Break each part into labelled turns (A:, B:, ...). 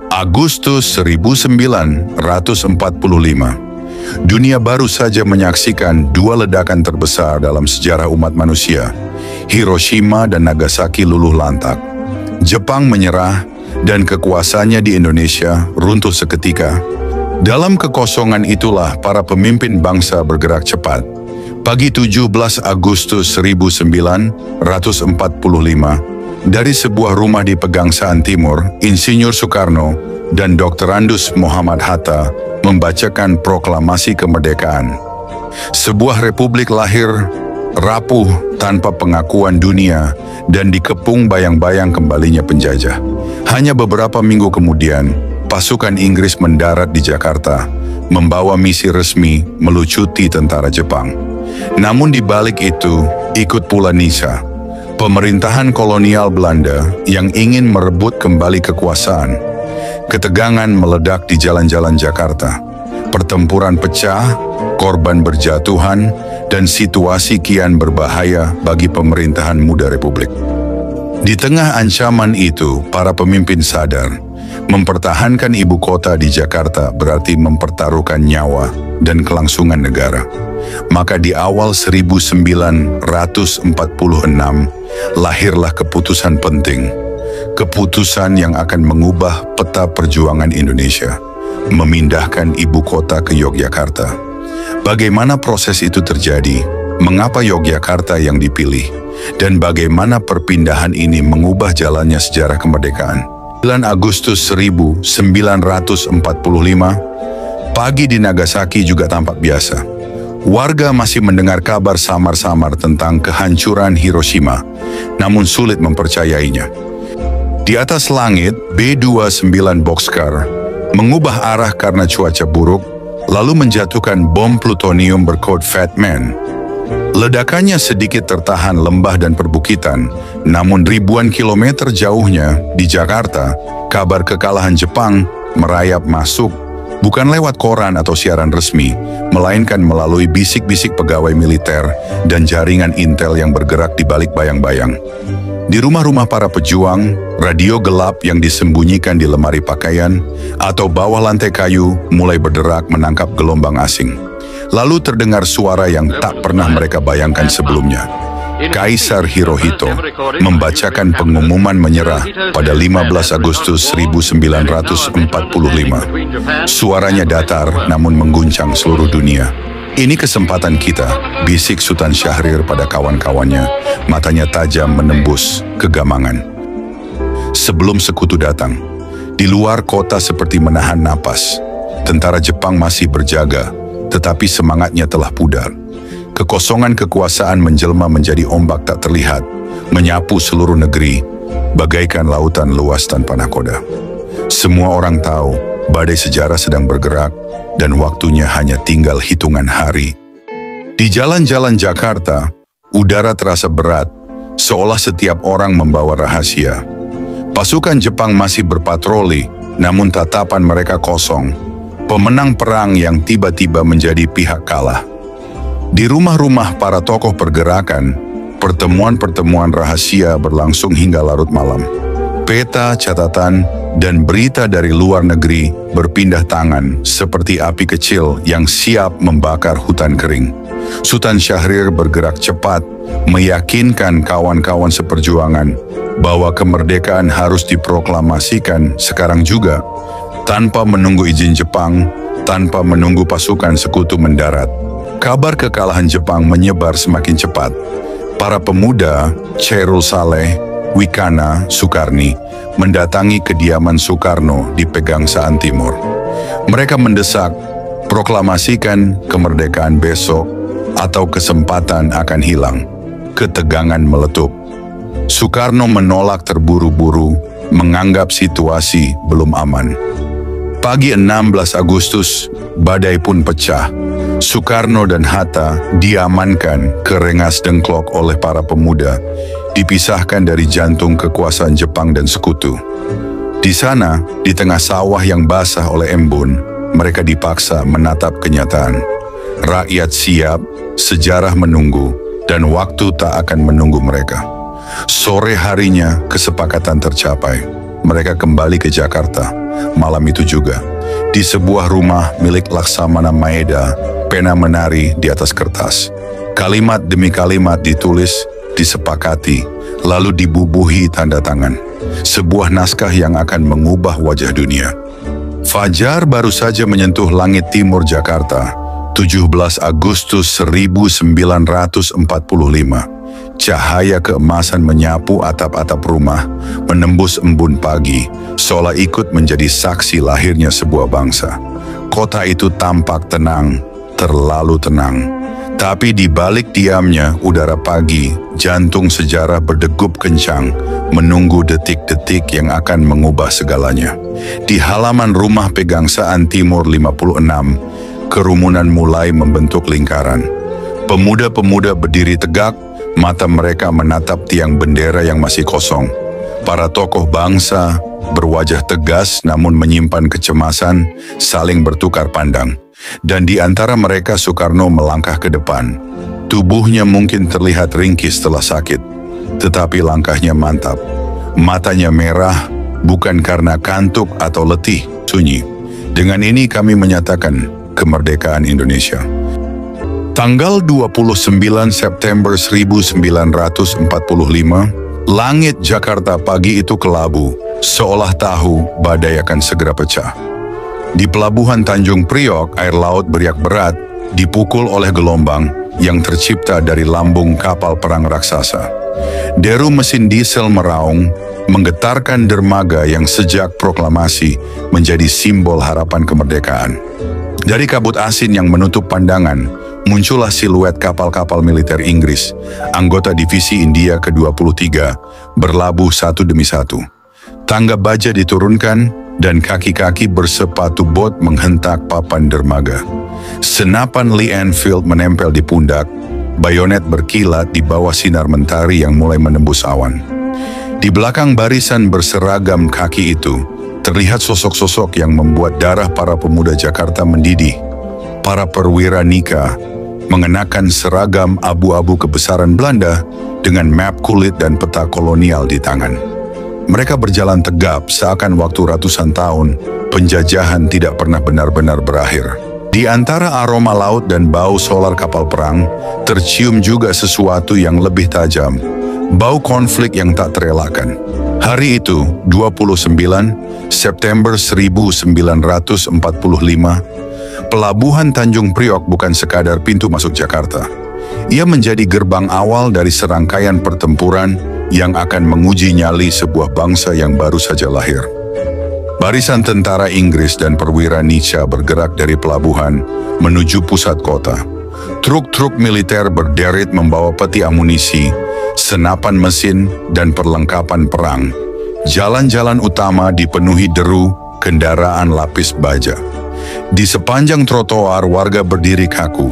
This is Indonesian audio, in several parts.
A: Agustus 1945. Dunia baru saja menyaksikan dua ledakan terbesar dalam sejarah umat manusia. Hiroshima dan Nagasaki luluh lantak. Jepang menyerah dan kekuasaannya di Indonesia runtuh seketika. Dalam kekosongan itulah para pemimpin bangsa bergerak cepat. Pagi 17 Agustus 1945, dari sebuah rumah di Pegangsaan Timur, Insinyur Soekarno dan Dr. Andus Muhammad Hatta membacakan proklamasi kemerdekaan. Sebuah republik lahir, rapuh tanpa pengakuan dunia dan dikepung bayang-bayang kembalinya penjajah. Hanya beberapa minggu kemudian, pasukan Inggris mendarat di Jakarta, membawa misi resmi melucuti tentara Jepang. Namun di balik itu, ikut pula Nisa, pemerintahan kolonial Belanda yang ingin merebut kembali kekuasaan. Ketegangan meledak di jalan-jalan Jakarta. Pertempuran pecah, korban berjatuhan, dan situasi kian berbahaya bagi pemerintahan muda Republik. Di tengah ancaman itu, para pemimpin sadar, mempertahankan ibu kota di Jakarta berarti mempertaruhkan nyawa dan kelangsungan negara. Maka di awal 1946, lahirlah keputusan penting. Keputusan yang akan mengubah peta perjuangan Indonesia, memindahkan ibu kota ke Yogyakarta. Bagaimana proses itu terjadi? Mengapa Yogyakarta yang dipilih? Dan bagaimana perpindahan ini mengubah jalannya sejarah kemerdekaan? 9 Agustus 1945, pagi di Nagasaki juga tampak biasa. Warga masih mendengar kabar samar-samar tentang kehancuran Hiroshima, namun sulit mempercayainya. Di atas langit, B-29 Boxcar mengubah arah karena cuaca buruk, lalu menjatuhkan bom plutonium berkode Fat Man. Ledakannya sedikit tertahan lembah dan perbukitan, namun ribuan kilometer jauhnya di Jakarta, kabar kekalahan Jepang merayap masuk, bukan lewat koran atau siaran resmi, melainkan melalui bisik-bisik pegawai militer dan jaringan intel yang bergerak di balik bayang-bayang. Di rumah-rumah para pejuang, radio gelap yang disembunyikan di lemari pakaian atau bawah lantai kayu mulai berderak menangkap gelombang asing. Lalu terdengar suara yang tak pernah mereka bayangkan sebelumnya. Kaisar Hirohito membacakan pengumuman menyerah pada 15 Agustus 1945. Suaranya datar namun mengguncang seluruh dunia. Ini kesempatan kita, bisik Sultan Syahrir pada kawan-kawannya, matanya tajam menembus kegamangan. Sebelum sekutu datang, di luar kota seperti menahan napas. Tentara Jepang masih berjaga, tetapi semangatnya telah pudar. Kekosongan kekuasaan menjelma menjadi ombak tak terlihat, menyapu seluruh negeri, bagaikan lautan luas tanpa nakoda. Semua orang tahu, badai sejarah sedang bergerak, dan waktunya hanya tinggal hitungan hari. Di jalan-jalan Jakarta, udara terasa berat, seolah setiap orang membawa rahasia. Pasukan Jepang masih berpatroli, namun tatapan mereka kosong. Pemenang perang yang tiba-tiba menjadi pihak kalah. Di rumah-rumah para tokoh pergerakan, pertemuan-pertemuan rahasia berlangsung hingga larut malam. Peta, catatan, dan berita dari luar negeri berpindah tangan seperti api kecil yang siap membakar hutan kering. Sultan Syahrir bergerak cepat, meyakinkan kawan-kawan seperjuangan bahwa kemerdekaan harus diproklamasikan sekarang juga, tanpa menunggu izin Jepang, tanpa menunggu pasukan sekutu mendarat. Kabar kekalahan Jepang menyebar semakin cepat. Para pemuda, Chairul Saleh, Wikana, Sukarni, mendatangi kediaman Soekarno di Pegangsaan Timur. Mereka mendesak, proklamasikan kemerdekaan besok atau kesempatan akan hilang. Ketegangan meletup. Soekarno menolak terburu-buru, menganggap situasi belum aman. Pagi 16 Agustus, badai pun pecah. Soekarno dan Hatta diamankan ke Rengas Dengklok oleh para pemuda, dipisahkan dari jantung kekuasaan Jepang dan sekutu. Di sana, di tengah sawah yang basah oleh embun, mereka dipaksa menatap kenyataan. Rakyat siap, sejarah menunggu, dan waktu tak akan menunggu mereka. Sore harinya, kesepakatan tercapai. mereka kembali ke Jakarta. Malam itu juga, di sebuah rumah milik Laksamana Maeda, pena menari di atas kertas. Kalimat demi kalimat ditulis, disepakati, lalu dibubuhi tanda tangan. Sebuah naskah yang akan mengubah wajah dunia. Fajar baru saja menyentuh langit timur Jakarta, 17 Agustus 1945. Cahaya keemasan menyapu atap-atap rumah, menembus embun pagi, seolah ikut menjadi saksi lahirnya sebuah bangsa. Kota itu tampak tenang, terlalu tenang. Tapi di balik diamnya udara pagi, jantung sejarah berdegup kencang, menunggu detik-detik yang akan mengubah segalanya. Di halaman rumah Pegangsaan Timur 56, kerumunan mulai membentuk lingkaran. Pemuda-pemuda berdiri tegak, mata mereka menatap tiang bendera yang masih kosong. Para tokoh bangsa berwajah tegas namun menyimpan kecemasan, saling bertukar pandang. Dan di antara mereka Soekarno melangkah ke depan. Tubuhnya mungkin terlihat ringkih setelah sakit, tetapi langkahnya mantap. Matanya merah, bukan karena kantuk atau letih, sunyi. Dengan ini kami menyatakan kemerdekaan Indonesia. Tanggal 29 September 1945, langit Jakarta pagi itu kelabu, seolah tahu badai akan segera pecah. Di pelabuhan Tanjung Priok, air laut beriak berat, dipukul oleh gelombang yang tercipta dari lambung kapal perang raksasa. Deru mesin diesel meraung, menggetarkan dermaga yang sejak proklamasi menjadi simbol harapan kemerdekaan. Dari kabut asin yang menutup pandangan, muncullah siluet kapal-kapal militer Inggris, anggota divisi India ke-23, berlabuh satu demi satu. Tangga baja diturunkan, dan kaki-kaki bersepatu bot menghentak papan dermaga. Senapan Lee Enfield menempel di pundak, bayonet berkilat di bawah sinar mentari yang mulai menembus awan. Di belakang barisan berseragam kaki itu, terlihat sosok-sosok yang membuat darah para pemuda Jakarta mendidih. Para perwira nikah mengenakan seragam abu-abu kebesaran Belanda dengan map kulit dan peta kolonial di tangan. Mereka berjalan tegap seakan waktu ratusan tahun penjajahan tidak pernah benar-benar berakhir. Di antara aroma laut dan bau solar kapal perang, tercium juga sesuatu yang lebih tajam, bau konflik yang tak terelakkan. Hari itu, 29 September 1945, pelabuhan Tanjung Priok bukan sekadar pintu masuk Jakarta. Ia menjadi gerbang awal dari serangkaian pertempuran yang akan menguji nyali sebuah bangsa yang baru saja lahir. Barisan tentara Inggris dan perwira Nica bergerak dari pelabuhan menuju pusat kota. Truk-truk militer berderet membawa peti amunisi, senapan mesin, dan perlengkapan perang. Jalan-jalan utama dipenuhi deru kendaraan lapis baja. Di sepanjang trotoar warga berdiri kaku.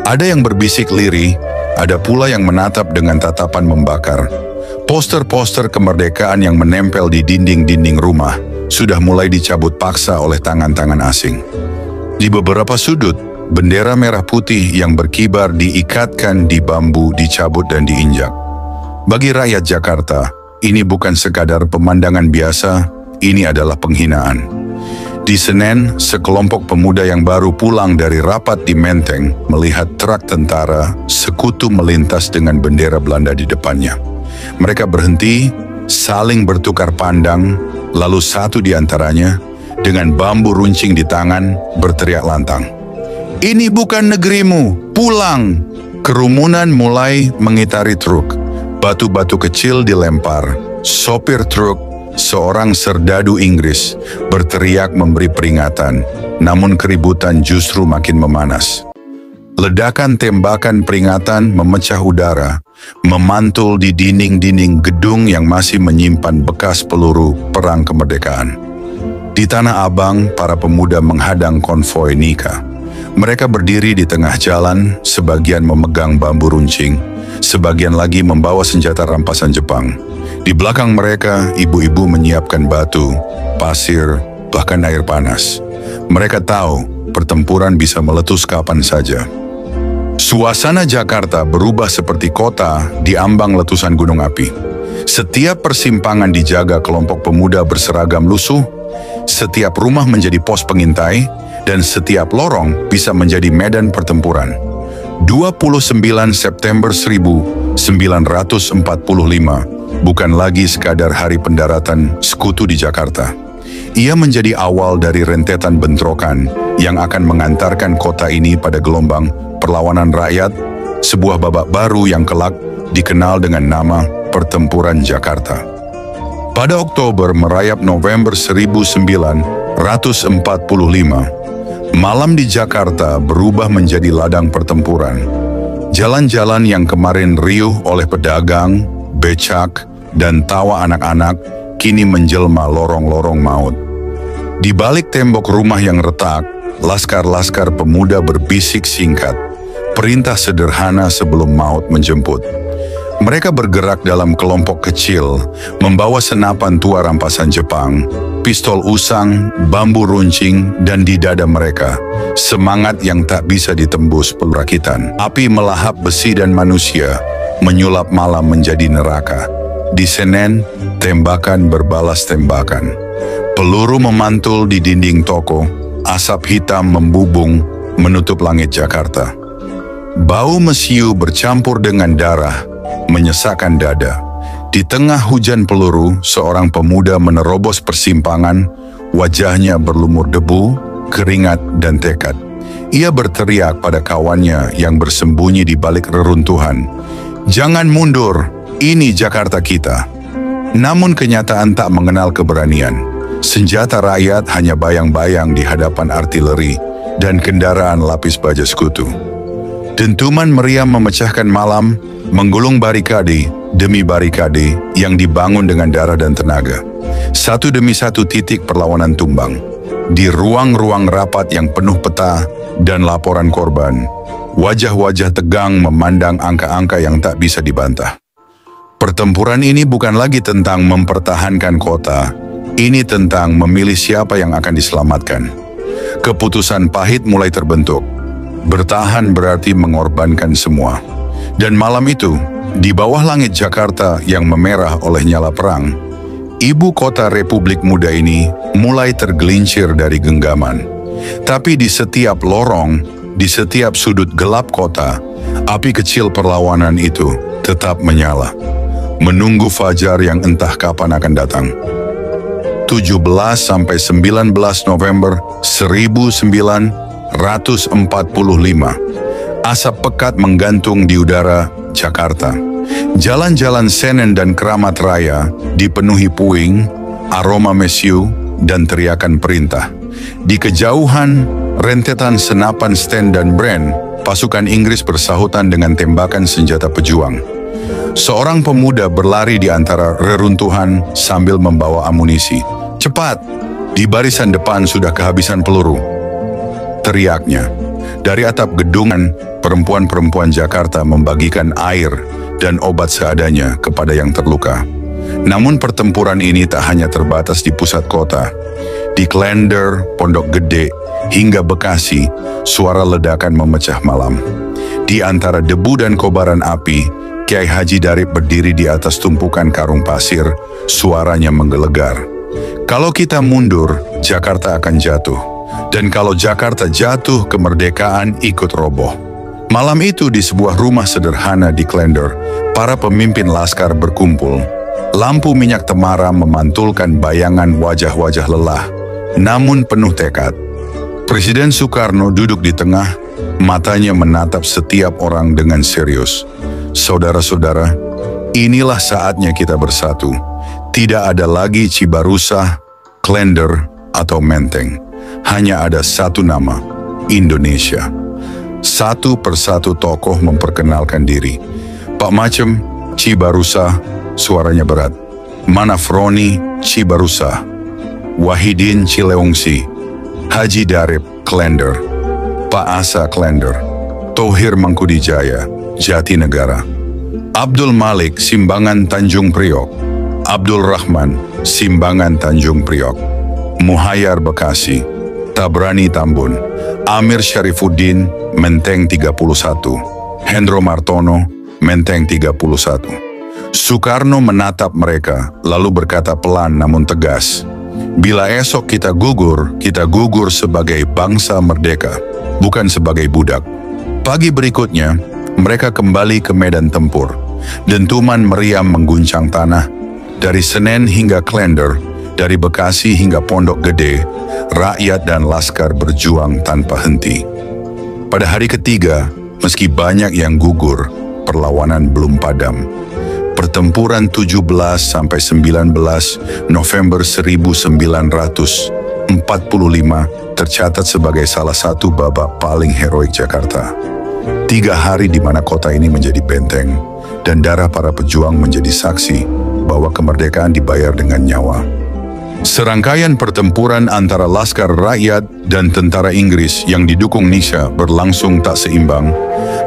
A: Ada yang berbisik lirih, ada pula yang menatap dengan tatapan membakar. Poster-poster kemerdekaan yang menempel di dinding-dinding rumah sudah mulai dicabut paksa oleh tangan-tangan asing. Di beberapa sudut, bendera merah putih yang berkibar diikatkan di bambu, dicabut dan diinjak. Bagi rakyat Jakarta, ini bukan sekadar pemandangan biasa, ini adalah penghinaan. Di Senen, sekelompok pemuda yang baru pulang dari rapat di Menteng melihat truk tentara sekutu melintas dengan bendera Belanda di depannya. Mereka berhenti, saling bertukar pandang, lalu satu di antaranya, dengan bambu runcing di tangan, berteriak lantang. "Ini bukan negerimu, pulang!" Kerumunan mulai mengitari truk. Batu-batu kecil dilempar. Sopir truk, seorang serdadu Inggris, berteriak memberi peringatan, namun keributan justru makin memanas. Ledakan tembakan peringatan memecah udara, memantul di dinding-dinding gedung yang masih menyimpan bekas peluru perang kemerdekaan. Di Tanah Abang, para pemuda menghadang konvoi Nika. Mereka berdiri di tengah jalan, sebagian memegang bambu runcing, sebagian lagi membawa senjata rampasan Jepang. Di belakang mereka, ibu-ibu menyiapkan batu, pasir, bahkan air panas. Mereka tahu pertempuran bisa meletus kapan saja. Suasana Jakarta berubah seperti kota di ambang letusan gunung api. Setiap persimpangan dijaga kelompok pemuda berseragam lusuh, setiap rumah menjadi pos pengintai, dan setiap lorong bisa menjadi medan pertempuran. 29 September 1945 bukan lagi sekadar hari pendaratan sekutu di Jakarta. Ia menjadi awal dari rentetan bentrokan yang akan mengantarkan kota ini pada gelombang perlawanan rakyat, sebuah babak baru yang kelak dikenal dengan nama Pertempuran Jakarta. Pada Oktober merayap November 1945, malam di Jakarta berubah menjadi ladang pertempuran. Jalan-jalan yang kemarin riuh oleh pedagang, becak, dan tawa anak-anak kini menjelma lorong-lorong maut. Di balik tembok rumah yang retak, laskar-laskar pemuda berbisik singkat, perintah sederhana sebelum maut menjemput. Mereka bergerak dalam kelompok kecil, membawa senapan tua rampasan Jepang, pistol usang, bambu runcing, dan di dada mereka, semangat yang tak bisa ditembus perakitan. Api melahap besi dan manusia, menyulap malam menjadi neraka. Di Senen, tembakan berbalas tembakan. Peluru memantul di dinding toko, asap hitam membubung menutup langit Jakarta. Bau mesiu bercampur dengan darah, menyesakkan dada. Di tengah hujan peluru, seorang pemuda menerobos persimpangan, wajahnya berlumur debu, keringat, dan tekad. Ia berteriak pada kawannya yang bersembunyi di balik reruntuhan, "Jangan mundur, ini Jakarta kita." Namun kenyataan tak mengenal keberanian. Senjata rakyat hanya bayang-bayang di hadapan artileri dan kendaraan lapis baja sekutu. Dentuman meriam memecahkan malam, menggulung barikade demi barikade yang dibangun dengan darah dan tenaga. Satu demi satu titik perlawanan tumbang. Di ruang-ruang rapat yang penuh peta dan laporan korban, wajah-wajah tegang memandang angka-angka yang tak bisa dibantah. Pertempuran ini bukan lagi tentang mempertahankan kota, ini tentang memilih siapa yang akan diselamatkan. Keputusan pahit mulai terbentuk. Bertahan berarti mengorbankan semua. Dan malam itu, di bawah langit Jakarta yang memerah oleh nyala perang, ibu kota Republik Muda ini mulai tergelincir dari genggaman. Tapi di setiap lorong, di setiap sudut gelap kota, api kecil perlawanan itu tetap menyala, menunggu fajar yang entah kapan akan datang. 17–19 November 1945, asap pekat menggantung di udara Jakarta. Jalan-jalan Senen dan Keramat Raya dipenuhi puing, aroma mesiu, dan teriakan perintah. Di kejauhan, rentetan senapan Sten dan Brand, pasukan Inggris bersahutan dengan tembakan senjata pejuang. Seorang pemuda berlari di antara reruntuhan sambil membawa amunisi. "Cepat! Di barisan depan sudah kehabisan peluru," teriaknya. Dari atap gedungan, perempuan-perempuan Jakarta membagikan air dan obat seadanya kepada yang terluka. Namun pertempuran ini tak hanya terbatas di pusat kota. Di Klender, Pondok Gede, hingga Bekasi, suara ledakan memecah malam. Di antara debu dan kobaran api, Kiai Haji Darip berdiri di atas tumpukan karung pasir, suaranya menggelegar. Kalau kita mundur, Jakarta akan jatuh. Dan kalau Jakarta jatuh, kemerdekaan ikut roboh. Malam itu di sebuah rumah sederhana di Klender, para pemimpin laskar berkumpul. Lampu minyak temara memantulkan bayangan wajah-wajah lelah, namun penuh tekad. Presiden Soekarno duduk di tengah, matanya menatap setiap orang dengan serius. "Saudara-saudara, inilah saatnya kita bersatu. Tidak ada lagi Cibarusah, Klender, atau Menteng. Hanya ada satu nama, Indonesia." Satu persatu tokoh memperkenalkan diri. "Pak Macem, Cibarusah," suaranya berat. "Manafroni, Cibarusah. Wahidin, Cileungsi. Haji Darip, Klender. Pak Asa, Klender. Tohir Mangkudijaya, Jatinegara. Abdul Malik, Simbangan Tanjung Priok. Abdul Rahman, Simbangan Tanjung Priok. Muhayyar, Bekasi. Tabrani, Tambun. Amir Syarifuddin, Menteng 31. Hendro Martono, Menteng 31. Soekarno menatap mereka, lalu berkata pelan namun tegas, "Bila esok kita gugur sebagai bangsa merdeka, bukan sebagai budak." Pagi berikutnya, mereka kembali ke medan tempur. Dentuman meriam mengguncang tanah. Dari Senen hingga Klender, dari Bekasi hingga Pondok Gede, rakyat dan laskar berjuang tanpa henti. Pada hari ketiga, meski banyak yang gugur, perlawanan belum padam. Pertempuran 17–19 November 1945 tercatat sebagai salah satu babak paling heroik Jakarta. 3 hari di mana kota ini menjadi benteng, dan darah para pejuang menjadi saksi bahwa kemerdekaan dibayar dengan nyawa. Serangkaian pertempuran antara Laskar Rakyat dan tentara Inggris yang didukung Nisha berlangsung tak seimbang.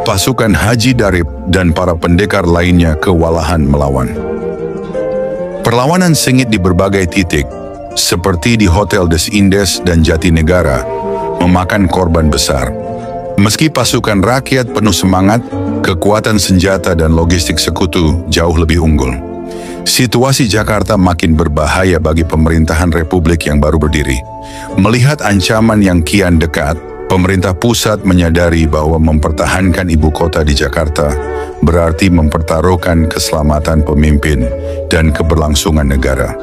A: Pasukan Haji Darib dan para pendekar lainnya kewalahan melawan. Perlawanan sengit di berbagai titik, seperti di Hotel Des Indes dan Jatinegara, memakan korban besar. Meski pasukan rakyat penuh semangat, kekuatan senjata dan logistik sekutu jauh lebih unggul. Situasi Jakarta makin berbahaya bagi pemerintahan Republik yang baru berdiri. Melihat ancaman yang kian dekat, pemerintah pusat menyadari bahwa mempertahankan ibu kota di Jakarta berarti mempertaruhkan keselamatan pemimpin dan keberlangsungan negara.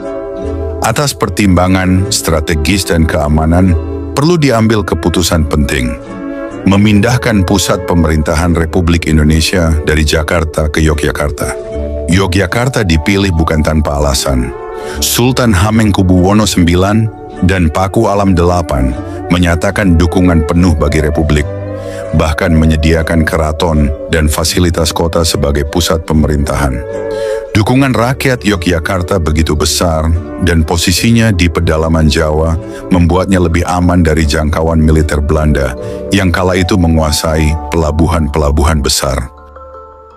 A: Atas pertimbangan strategis dan keamanan, perlu diambil keputusan penting. Memindahkan pusat pemerintahan Republik Indonesia dari Jakarta ke Yogyakarta. Yogyakarta dipilih bukan tanpa alasan. Sultan Hamengkubuwono IX dan Paku Alam VIII menyatakan dukungan penuh bagi Republik, bahkan menyediakan keraton dan fasilitas kota sebagai pusat pemerintahan. Dukungan rakyat Yogyakarta begitu besar dan posisinya di pedalaman Jawa membuatnya lebih aman dari jangkauan militer Belanda yang kala itu menguasai pelabuhan-pelabuhan besar.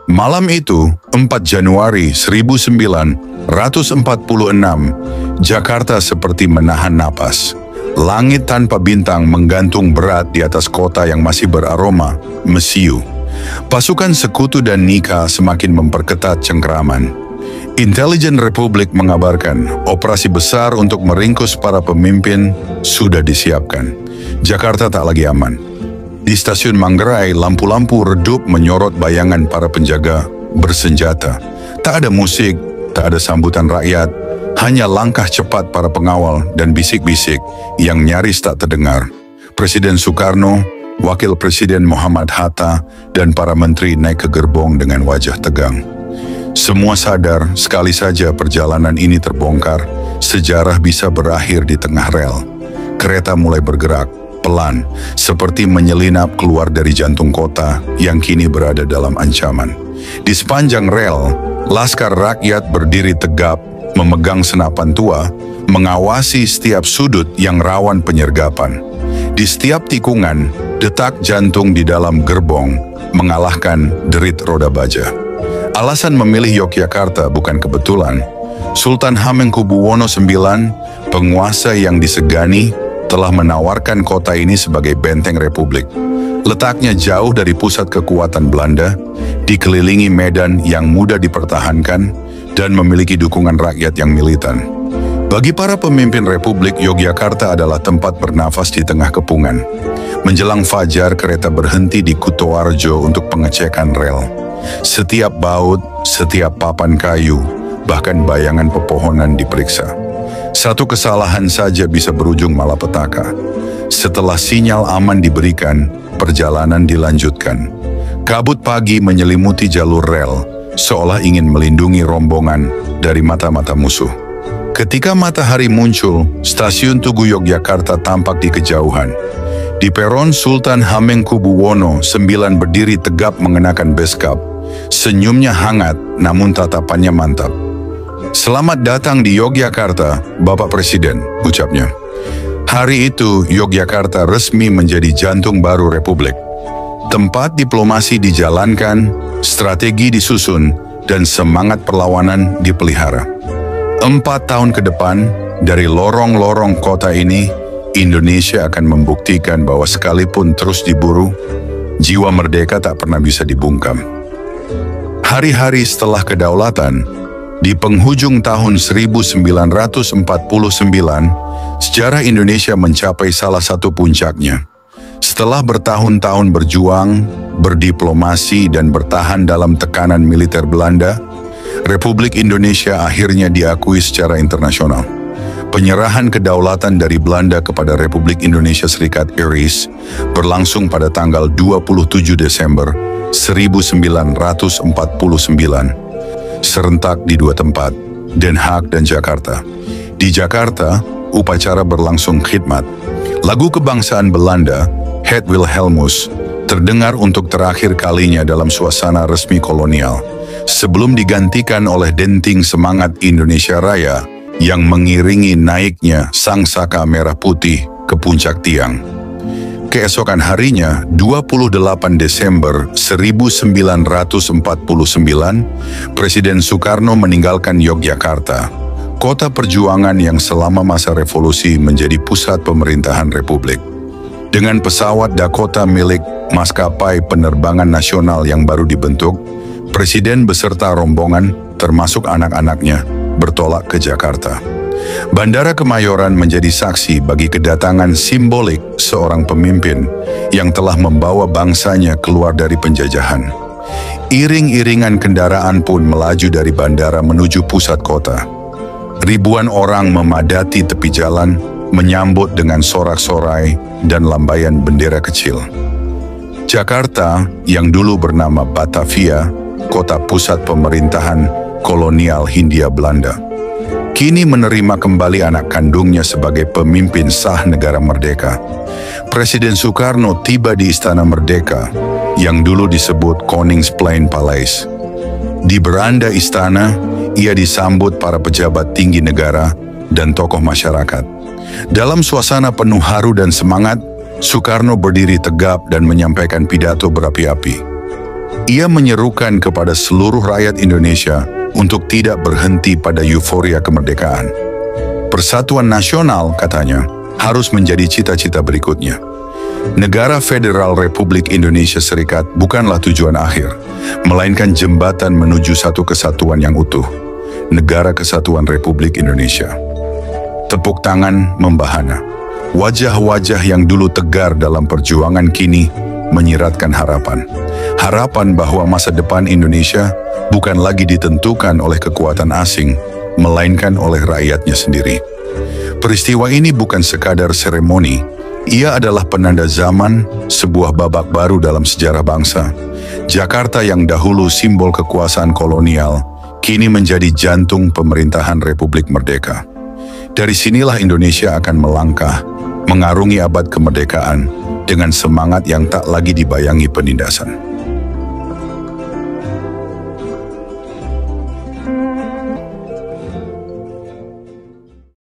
A: Malam itu, 4 Januari 1946, Jakarta seperti menahan napas. Langit tanpa bintang menggantung berat di atas kota yang masih beraroma mesiu. Pasukan sekutu dan Nika semakin memperketat cengkeraman. Intelijen Republik mengabarkan operasi besar untuk meringkus para pemimpin sudah disiapkan. Jakarta tak lagi aman. Di stasiun Manggarai, lampu-lampu redup menyorot bayangan para penjaga bersenjata. Tak ada musik, tak ada sambutan rakyat, hanya langkah cepat para pengawal dan bisik-bisik yang nyaris tak terdengar. Presiden Soekarno, Wakil Presiden Muhammad Hatta, dan para menteri naik ke gerbong dengan wajah tegang. Semua sadar sekali saja perjalanan ini terbongkar, sejarah bisa berakhir di tengah rel. Kereta mulai bergerak, pelan, seperti menyelinap keluar dari jantung kota yang kini berada dalam ancaman. Di sepanjang rel, Laskar Rakyat berdiri tegap, memegang senapan tua, mengawasi setiap sudut yang rawan penyergapan. Di setiap tikungan, detak jantung di dalam gerbong mengalahkan derit roda baja. Alasan memilih Yogyakarta bukan kebetulan. Sultan Hamengkubuwono IX, penguasa yang disegani, telah menawarkan kota ini sebagai benteng Republik. Letaknya jauh dari pusat kekuatan Belanda, dikelilingi medan yang mudah dipertahankan, dan memiliki dukungan rakyat yang militan. Bagi para pemimpin Republik, Yogyakarta adalah tempat bernafas di tengah kepungan. Menjelang fajar, kereta berhenti di Kutoarjo untuk pengecekan rel. Setiap baut, setiap papan kayu, bahkan bayangan pepohonan diperiksa. Satu kesalahan saja bisa berujung malapetaka. Setelah sinyal aman diberikan, perjalanan dilanjutkan. Kabut pagi menyelimuti jalur rel, seolah ingin melindungi rombongan dari mata-mata musuh. Ketika matahari muncul, stasiun Tugu Yogyakarta tampak di kejauhan. Di peron, Sultan Hamengkubuwono IX berdiri tegap mengenakan beskap. Senyumnya hangat, namun tatapannya mantap. "Selamat datang di Yogyakarta, Bapak Presiden," ucapnya. Hari itu, Yogyakarta resmi menjadi jantung baru Republik. Tempat diplomasi dijalankan, strategi disusun, dan semangat perlawanan dipelihara. 4 tahun ke depan, dari lorong-lorong kota ini, Indonesia akan membuktikan bahwa sekalipun terus diburu, jiwa merdeka tak pernah bisa dibungkam. Hari-hari setelah kedaulatan, Di penghujung tahun 1949, sejarah Indonesia mencapai salah satu puncaknya. Setelah bertahun-tahun berjuang, berdiplomasi, dan bertahan dalam tekanan militer Belanda, Republik Indonesia akhirnya diakui secara internasional. Penyerahan kedaulatan dari Belanda kepada Republik Indonesia Serikat (IRIS) berlangsung pada tanggal 27 Desember 1949, serentak di dua tempat, Den Haag dan Jakarta. Di Jakarta, upacara berlangsung khidmat. Lagu kebangsaan Belanda, Het Wilhelmus, terdengar untuk terakhir kalinya dalam suasana resmi kolonial, sebelum digantikan oleh denting semangat Indonesia Raya yang mengiringi naiknya sang saka merah putih ke puncak tiang. Keesokan harinya, 28 Desember 1949, Presiden Soekarno meninggalkan Yogyakarta, kota perjuangan yang selama masa revolusi menjadi pusat pemerintahan Republik. Dengan pesawat Dakota milik maskapai penerbangan nasional yang baru dibentuk, Presiden beserta rombongan, termasuk anak-anaknya, bertolak ke Jakarta. Bandara Kemayoran menjadi saksi bagi kedatangan simbolik seorang pemimpin yang telah membawa bangsanya keluar dari penjajahan. Iring-iringan kendaraan pun melaju dari bandara menuju pusat kota. Ribuan orang memadati tepi jalan, menyambut dengan sorak-sorai dan lambaian bendera kecil. Jakarta, yang dulu bernama Batavia, kota pusat pemerintahan kolonial Hindia Belanda, kini menerima kembali anak kandungnya sebagai pemimpin sah negara merdeka. Presiden Soekarno tiba di Istana Merdeka, yang dulu disebut Koningsplein Paleis. Di beranda istana, ia disambut para pejabat tinggi negara dan tokoh masyarakat. Dalam suasana penuh haru dan semangat, Soekarno berdiri tegap dan menyampaikan pidato berapi-api. Ia menyerukan kepada seluruh rakyat Indonesia untuk tidak berhenti pada euforia kemerdekaan. Persatuan nasional, katanya, harus menjadi cita-cita berikutnya. Negara Federal Republik Indonesia Serikat bukanlah tujuan akhir, melainkan jembatan menuju satu kesatuan yang utuh, Negara Kesatuan Republik Indonesia. Tepuk tangan membahana. Wajah-wajah yang dulu tegar dalam perjuangan kini menyiratkan harapan. Harapan bahwa masa depan Indonesia bukan lagi ditentukan oleh kekuatan asing, melainkan oleh rakyatnya sendiri. Peristiwa ini bukan sekadar seremoni, ia adalah penanda zaman, sebuah babak baru dalam sejarah bangsa. Jakarta yang dahulu simbol kekuasaan kolonial, kini menjadi jantung pemerintahan Republik Merdeka. Dari sinilah Indonesia akan melangkah, mengarungi abad kemerdekaan, dengan semangat yang tak lagi dibayangi penindasan.